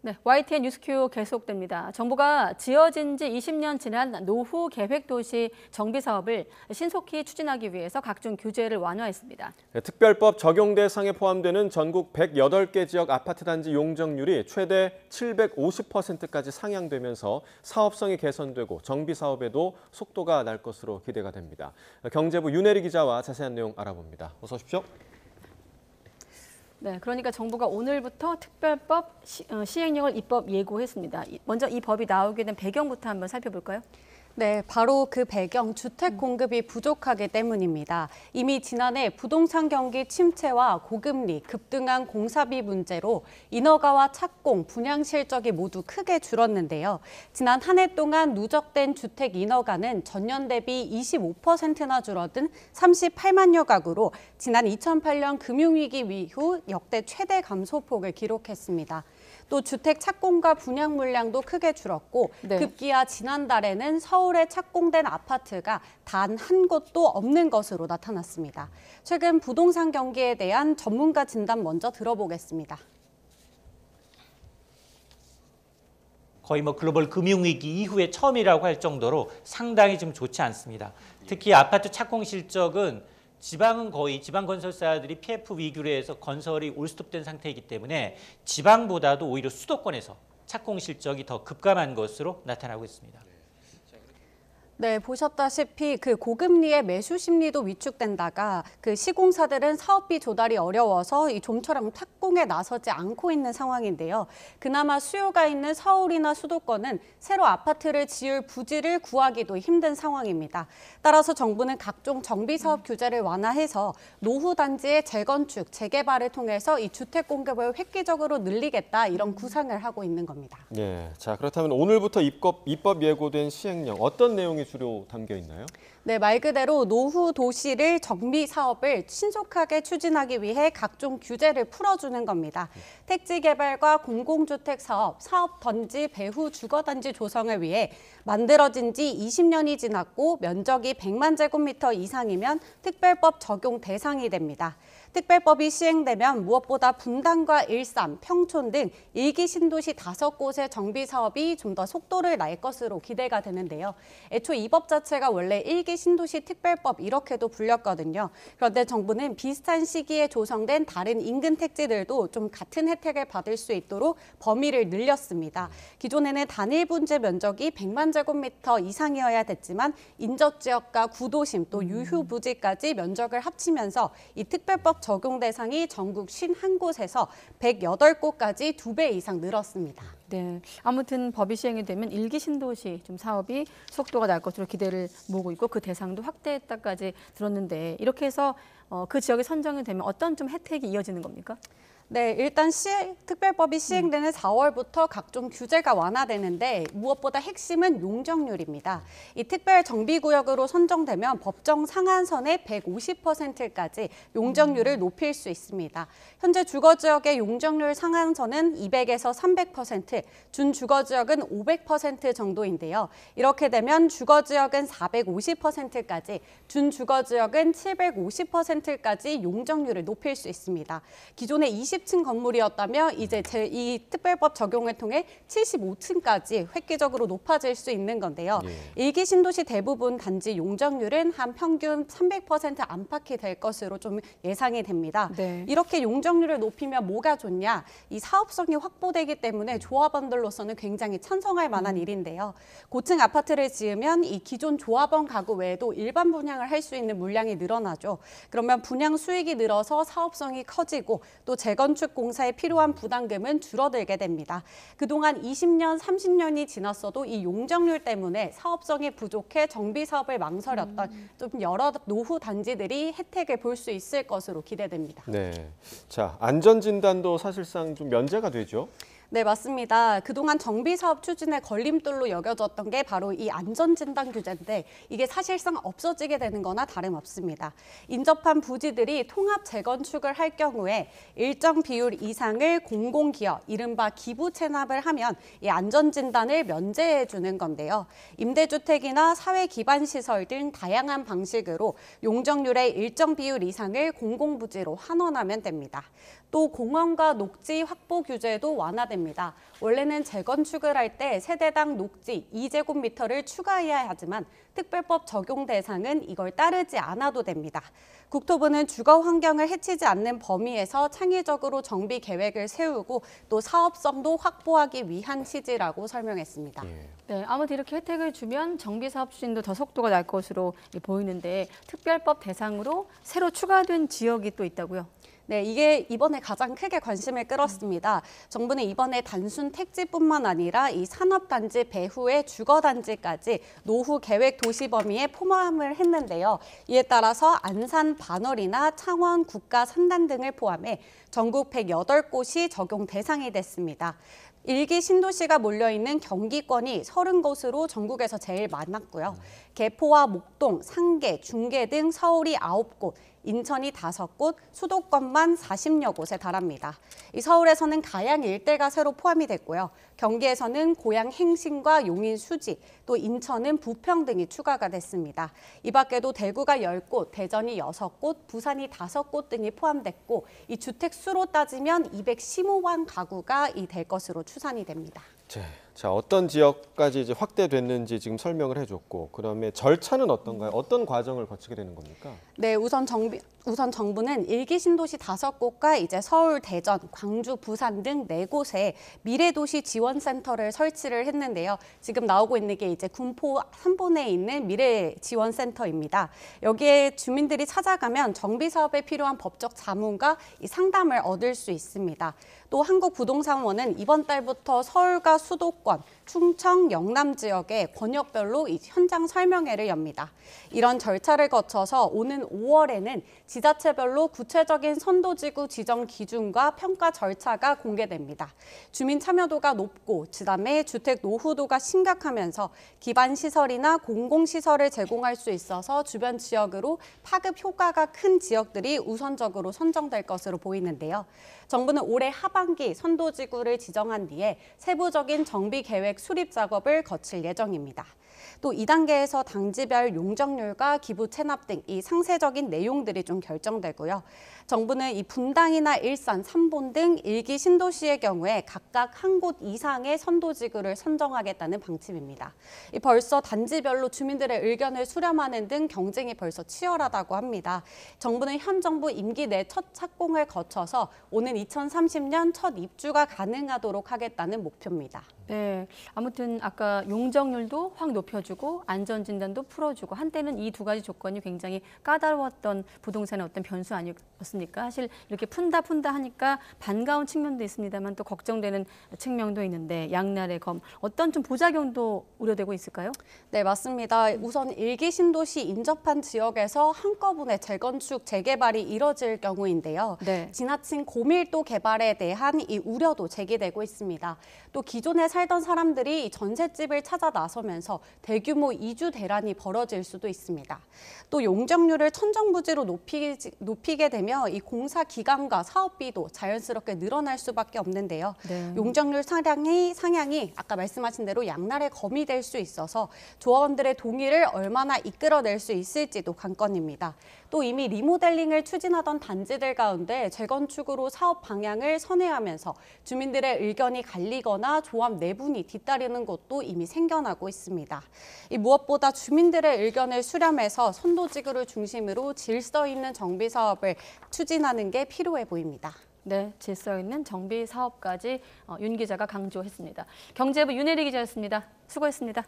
네, YTN 뉴스큐 계속됩니다. 정부가 지어진 지 20년 지난 노후 계획도시 정비 사업을 신속히 추진하기 위해서 각종 규제를 완화했습니다. 네, 특별법 적용 대상에 포함되는 전국 108개 지역 아파트 단지 용적률이 최대 750%까지 상향되면서 사업성이 개선되고 정비 사업에도 속도가 날 것으로 기대가 됩니다. 경제부 윤혜리 기자와 자세한 내용 알아봅니다. 어서 오십시오. 네, 그러니까 정부가 오늘부터 특별법 시행령을 입법 예고했습니다. 먼저 이 법이 나오게 된 배경부터 한번 살펴볼까요? 네, 바로 그 배경, 주택 공급이 부족하기 때문입니다. 이미 지난해 부동산 경기 침체와 고금리, 급등한 공사비 문제로 인허가와 착공, 분양 실적이 모두 크게 줄었는데요. 지난 한 해 동안 누적된 주택 인허가는 전년 대비 25%나 줄어든 38만여 가구로 지난 2008년 금융위기 이후 역대 최대 감소폭을 기록했습니다. 또 주택 착공과 분양 물량도 크게 줄었고 네. 급기야 지난달에는 서울에 착공된 아파트가 단 한 곳도 없는 것으로 나타났습니다. 최근 부동산 경기에 대한 전문가 진단 먼저 들어보겠습니다. 거의 글로벌 금융위기 이후에 처음이라고 할 정도로 상당히 좀 좋지 않습니다. 특히 아파트 착공 실적은 지방 건설사들이 PF 위기로 해서 건설이 올스톱된 상태이기 때문에 지방보다도 오히려 수도권에서 착공 실적이 더 급감한 것으로 나타나고 있습니다. 네, 보셨다시피 그 고금리의 매수 심리도 위축된다가 그 시공사들은 사업비 조달이 어려워서 이 좀처럼 착공에 나서지 않고 있는 상황인데요. 그나마 수요가 있는 서울이나 수도권은 새로 아파트를 지을 부지를 구하기도 힘든 상황입니다. 따라서 정부는 각종 정비 사업 규제를 완화해서 노후 단지의 재건축, 재개발을 통해서 이 주택 공급을 획기적으로 늘리겠다 이런 구상을 하고 있는 겁니다. 네, 자 그렇다면 오늘부터 입법 예고된 시행령 어떤 내용이 주로 담겨 있나요? 네, 말 그대로 노후 도시를 정비 사업을 신속하게 추진하기 위해 각종 규제를 풀어주는 겁니다. 택지 개발과 공공주택 사업, 사업 던지 배후 주거단지 조성을 위해 만들어진 지 20년이 지났고 면적이 100만 제곱미터 이상이면 특별법 적용 대상이 됩니다. 특별법이 시행되면 무엇보다 분당과 일산, 평촌 등 1기 신도시 5곳의 정비 사업이 좀 더 속도를 낼 것으로 기대가 되는데요. 애초 이 법 자체가 원래 1기 신도시 특별법 이렇게도 불렸거든요. 그런데 정부는 비슷한 시기에 조성된 다른 인근 택지들도 좀 같은 혜택을 받을 수 있도록 범위를 늘렸습니다. 기존에는 단일 분지 면적이 100만 제곱미터 이상이어야 됐지만 인접지역과 구도심 또 유휴부지까지 면적을 합치면서 이 특별법 적용 대상이 전국 51곳에서 108곳까지 2배 이상 늘었습니다. 네, 아무튼 법이 시행이 되면 1기 신도시 좀 사업이 속도가 날 것으로 기대를 모으고 있고 그 대상도 확대했다까지 들었는데 이렇게 해서 그 지역이 선정이 되면 어떤 좀 혜택이 이어지는 겁니까? 네, 일단 특별법이 시행되는 4월부터 각종 규제가 완화되는데 무엇보다 핵심은 용적률입니다. 이 특별 정비구역으로 선정되면 법정 상한선의 150%까지 용적률을 높일 수 있습니다. 현재 주거지역의 용적률 상한선은 200에서 300%, 준주거지역은 500% 정도인데요. 이렇게 되면 주거지역은 450%까지, 준주거지역은 750%까지 용적률을 높일 수 있습니다. 기존의 20층 건물이었다면 이제 이 특별법 적용을 통해 75층까지 획기적으로 높아질 수 있는 건데요. 일기 신도시 대부분 단지 용적률은 한 평균 300% 안팎이 될 것으로 좀 예상이 됩니다. 네. 이렇게 용적률을 높이면 뭐가 좋냐? 이 사업성이 확보되기 때문에 조합원들로서는 굉장히 찬성할 만한 일인데요. 고층 아파트를 지으면 이 기존 조합원 가구 외에도 일반 분양을 할 수 있는 물량이 늘어나죠. 그러면 분양 수익이 늘어서 사업성이 커지고 또 재건축 공사에 필요한 부담금은 줄어들게 됩니다. 그동안 20년, 30년이 지났어도 이 용적률 때문에 사업성이 부족해 정비 사업을 망설였던 좀 여러 노후 단지들이 혜택을 볼 수 있을 것으로 기대됩니다. 네, 자 안전진단도 사실상 좀 면제가 되죠. 네, 맞습니다. 그동안 정비 사업 추진의 걸림돌로 여겨졌던 게 바로 이 안전진단 규제인데 이게 사실상 없어지게 되는 거나 다름없습니다. 인접한 부지들이 통합 재건축을 할 경우에 일정 비율 이상을 공공기업, 이른바 기부 체납을 하면 이 안전진단을 면제해 주는 건데요. 임대주택이나 사회기반시설 등 다양한 방식으로 용적률의 일정 비율 이상을 공공부지로 환원하면 됩니다. 또 공원과 녹지 확보 규제도 완화됩니다. 원래는 재건축을 할 때 세대당 녹지 2제곱미터를 추가해야 하지만 특별법 적용 대상은 이걸 따르지 않아도 됩니다. 국토부는 주거 환경을 해치지 않는 범위에서 창의적으로 정비 계획을 세우고 또 사업성도 확보하기 위한 취지라고 설명했습니다. 네, 아무튼 이렇게 혜택을 주면 정비 사업 추진도 더 속도가 날 것으로 보이는데 특별법 대상으로 새로 추가된 지역이 또 있다고요? 네, 이게 이번에 가장 크게 관심을 끌었습니다. 정부는 이번에 단순 택지뿐만 아니라 이 산업단지 배후의 주거단지까지 노후 계획 도시 범위에 포함을 했는데요. 이에 따라서 안산 반월이나 창원 국가 산단 등을 포함해 전국 108곳이 적용 대상이 됐습니다. 일기 신도시가 몰려있는 경기권이 30곳으로 전국에서 제일 많았고요. 개포와 목동, 상계, 중계 등 서울이 9곳, 인천이 5곳, 수도권만 40여 곳에 달합니다. 이 서울에서는 가양 일대가 새로 포함이 됐고요. 경기에서는 고양 행신과 용인 수지, 또 인천은 부평 등이 추가가 됐습니다. 이 밖에도 대구가 10곳, 대전이 6곳, 부산이 5곳 등이 포함됐고 이 주택 수로 따지면 215만 가구가 될 것으로 추산이 됩니다. 자, 어떤 지역까지 이제 확대됐는지 지금 설명을 해줬고, 그다음에 절차는 어떤가요? 어떤 과정을 거치게 되는 겁니까? 네, 우선 정부는 일기 신도시 5곳과 이제 서울, 대전, 광주, 부산 등 4곳에 미래도시 지원센터를 설치를 했는데요. 지금 나오고 있는 게 이제 군포 3본에 있는 미래지원센터입니다. 여기에 주민들이 찾아가면 정비 사업에 필요한 법적 자문과 이 상담을 얻을 수 있습니다. 또 한국부동산원은 이번 달부터 서울과 수도권, 충청, 영남 지역에 권역별로 이 현장 설명회를 엽니다. 이런 절차를 거쳐서 오는 5월에는 지자체별로 구체적인 선도지구 지정 기준과 평가 절차가 공개됩니다. 주민 참여도가 높고 그다음에 주택 노후도가 심각하면서 기반 시설이나 공공시설을 제공할 수 있어서 주변 지역으로 파급 효과가 큰 지역들이 우선적으로 선정될 것으로 보이는데요. 정부는 올해 하반기 선도지구를 지정한 뒤에 세부적인 정비 계획 수립 작업을 거칠 예정입니다. 또 2단계에서 단지별 용적률과 기부 체납 등 이 상세적인 내용들이 좀 결정되고요. 정부는 이 분당이나 일산, 삼본 등 일기 신도시의 경우에 각각 한 곳 이상의 선도지구를 선정하겠다는 방침입니다. 벌써 단지별로 주민들의 의견을 수렴하는 등 경쟁이 벌써 치열하다고 합니다. 정부는 현 정부 임기 내 첫 착공을 거쳐서 오는 2030년 첫 입주가 가능하도록 하겠다는 목표입니다. 네, 아무튼 아까 용적률도 확 높여주고 안전진단도 풀어주고 한때는 이 두 가지 조건이 굉장히 까다로웠던 부동산의 어떤 변수 아니었습니까? 사실 이렇게 푼다 하니까 반가운 측면도 있습니다만 또 걱정되는 측면도 있는데 양날의 검, 어떤 좀 부작용도 우려되고 있을까요? 네, 맞습니다. 우선 일기 신도시 인접한 지역에서 한꺼번에 재건축, 재개발이 이뤄질 경우인데요. 네. 지나친 고밀도 개발에 대한 이 우려도 제기되고 있습니다. 또 기존에 살던 사람들이 전셋집을 찾아 나서면서 대규모 이주 대란이 벌어질 수도 있습니다. 또 용적률을 천정부지로 높이게 되면 이 공사 기간과 사업비도 자연스럽게 늘어날 수밖에 없는데요. 네. 용적률 상향이 아까 말씀하신 대로 양날의 검이 될 수 있어서 조합원들의 동의를 얼마나 이끌어낼 수 있을지도 관건입니다. 또 이미 리모델링을 추진하던 단지들 가운데 재건축으로 사업 방향을 선회하면서 주민들의 의견이 갈리거나 조합 내분이 뒤따르는 곳도 이미 생겨나고 있습니다. 무엇보다 주민들의 의견을 수렴해서 선도지구를 중심으로 질서 있는 정비 사업을 추진하는 게 필요해 보입니다. 네, 질서 있는 정비 사업까지 윤 기자가 강조했습니다. 경제부 윤혜리 기자였습니다. 수고했습니다.